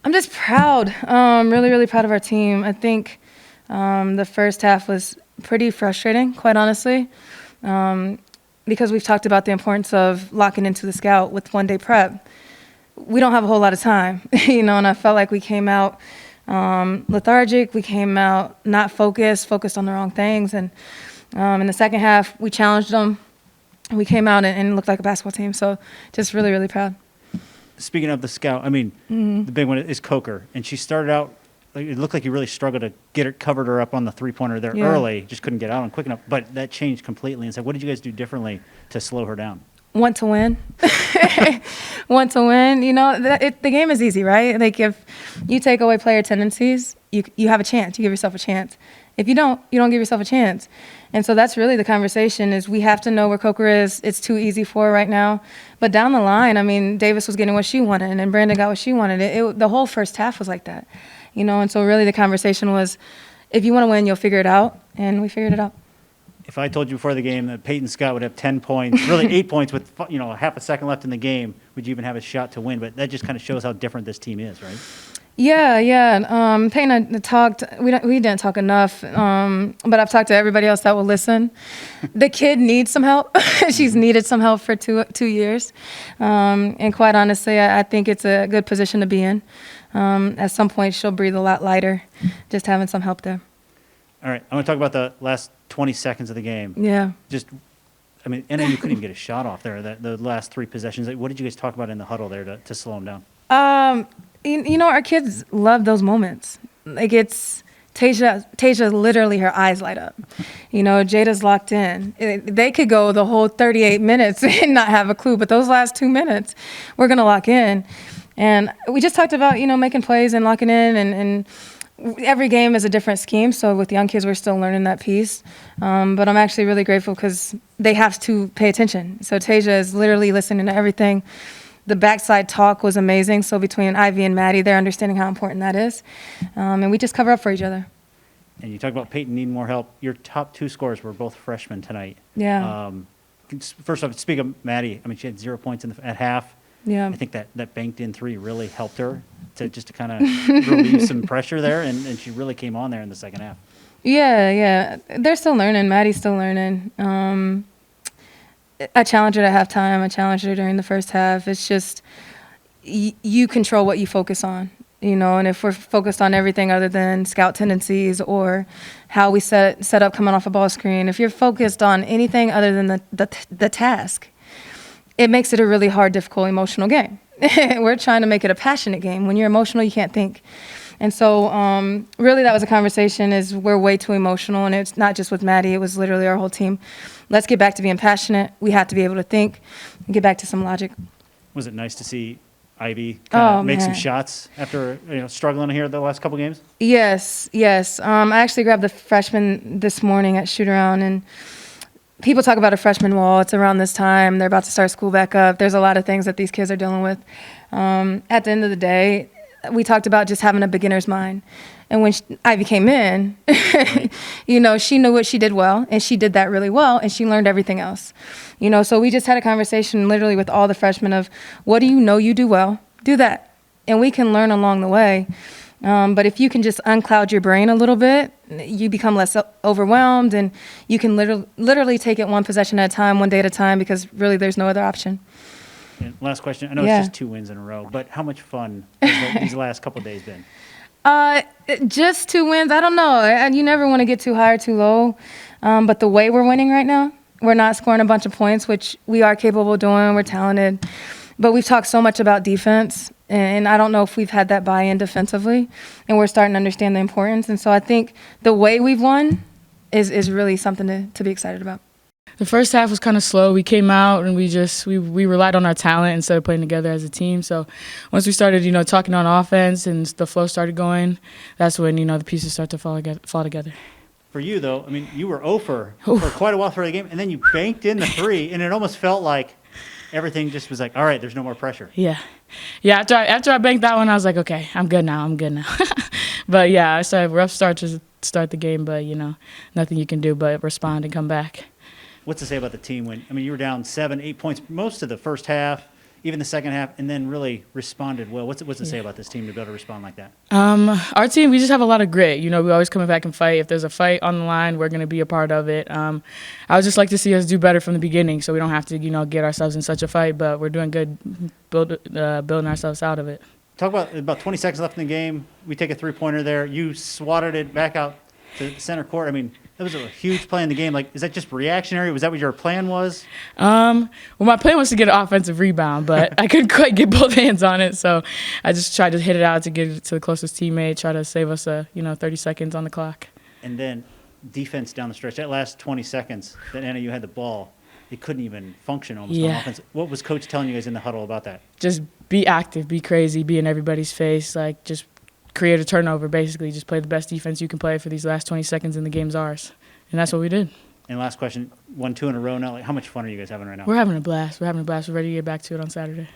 I'm just proud, really, really proud of our team. I think the first half was pretty frustrating, quite honestly, because we've talked about the importance of locking into the scout with one-day prep. We don't have a whole lot of time, and I felt like we came out lethargic. We came out not focused on the wrong things. And in the second half, we challenged them. We came out and looked like a basketball team. So just really, really proud. Speaking of the scout, the big one is Coker, and she started out. It looked like you really struggled to covered her up on the three-pointer there early. Just couldn't get out on quick enough. But that changed completely. And so, what did you guys do differently to slow her down? Want to win. Want to win. The game is easy, right? Like if you take away player tendencies, you have a chance. You give yourself a chance. If you don't give yourself a chance. And so that's really the conversation is we have to know where Coker is. It's too easy for her right now. But down the line, Davis was getting what she wanted and Brandon got what she wanted. The whole first half was like that. And so really the conversation was if you want to win, you'll figure it out. And we figured it out. If I told you before the game that Peyton Scott would have 10 points, really 8 points with half a second left in the game, would you even have a shot to win? But that just kind of shows how different this team is, right? Yeah. Peyton and I talked. We didn't talk enough, but I've talked to everybody else that will listen. The kid needs some help. She's needed some help for two years, and quite honestly, I think it's a good position to be in. At some point, she'll breathe a lot lighter, just having some help there. All right, I want to talk about the last 20 seconds of the game. Yeah. NAU couldn't even get a shot off there, the last three possessions. What did you guys talk about in the huddle there to slow them down? Our kids love those moments. Like it's Tasia literally her eyes light up. Jada's locked in. They could go the whole 38 minutes and not have a clue, but those last 2 minutes, we're going to lock in. And we just talked about, making plays and locking in and every game is a different scheme, so with young kids, we're still learning that piece. But I'm actually really grateful because they have to pay attention. So Tasia is literally listening to everything. The backside talk was amazing. So between Ivy and Maddi, they're understanding how important that is. And we just cover up for each other. And you talk about Peyton needing more help. Your top two scorers were both freshmen tonight. Yeah. First off, speak of Maddi, she had 0 points at half. Yeah. I think that banked in three really helped her to kind of relieve some pressure there, and she really came on there in the second half. Yeah. They're still learning. Maddi's still learning. I challenged her at halftime. I challenged her during the first half. It's just you control what you focus on, and if we're focused on everything other than scout tendencies or how we set up coming off a ball screen, if you're focused on anything other than the task, it makes it a really hard, difficult, emotional game. We're trying to make it a passionate game. When you're emotional, you can't think. And so really that was a conversation is we're way too emotional, and it's not just with Maddi. It was literally our whole team. Let's get back to being passionate. We have to be able to think and get back to some logic. Was it nice to see Ivy make some shots after struggling here the last couple games? Yes. I actually grabbed the freshman this morning at shoot-around, and people talk about a freshman wall. It's around this time. They're about to start school back up. There's a lot of things that these kids are dealing with. At the end of the day, we talked about just having a beginner's mind. And when Ivy came in, she knew what she did well, and she did that really well, and she learned everything else. So we just had a conversation literally with all the freshmen of what do you do well? Do that. And we can learn along the way. But if you can just uncloud your brain a little bit, you become less overwhelmed, and you can literally take it one possession at a time, one day at a time, because really there's no other option. And last question. I know it's just 2 wins in a row, but how much fun has these last couple of days been? Just 2 wins. I don't know. You never want to get too high or too low. But the way we're winning right now, we're not scoring a bunch of points, which we are capable of doing. We're talented. But we've talked so much about defense, and I don't know if we've had that buy-in defensively, and we're starting to understand the importance. And so I think the way we've won is really something to be excited about. The first half was kind of slow. We came out and we relied on our talent instead of playing together as a team. So once we started, talking on offense and the flow started going, that's when, the pieces start to fall together. For you, though, you were 0 for quite a while through the game, and then you banked in the 3, and it almost felt like everything just was like, all right, there's no more pressure. Yeah. After I banked that one, I was like, okay, I'm good now. But, yeah, I started rough start to start the game, but, nothing you can do but respond and come back. What's to say about the team when you were down 7, 8 points most of the first half? even the second half, and then really responded well. What's it say about this team to be able to respond like that? Our team, we just have a lot of grit. We always coming back and fight. If there's a fight on the line, we're going to be a part of it. I would just like to see us do better from the beginning so we don't have to, get ourselves in such a fight, but we're doing good building ourselves out of it. Talk about 20 seconds left in the game. We take a three-pointer there. You swatted it back out to the center court. I mean, that was a huge play in the game. Like, is that just reactionary? Was that what your plan was? Well, my plan was to get an offensive rebound, but I couldn't quite get both hands on it, so I just tried to hit it out to get it to the closest teammate, try to save us 30 seconds on the clock. And then defense down the stretch. That last 20 seconds that NAU had the ball, it couldn't even function almost on offense. What was Coach telling you guys in the huddle about that? Just be active, be crazy, be in everybody's face, just create a turnover, basically. Just play the best defense you can play for these last 20 seconds, and the game's ours. And that's what we did. And last question, 1-2 in a row now. Like, how much fun are you guys having right now? We're having a blast. We're ready to get back to it on Saturday.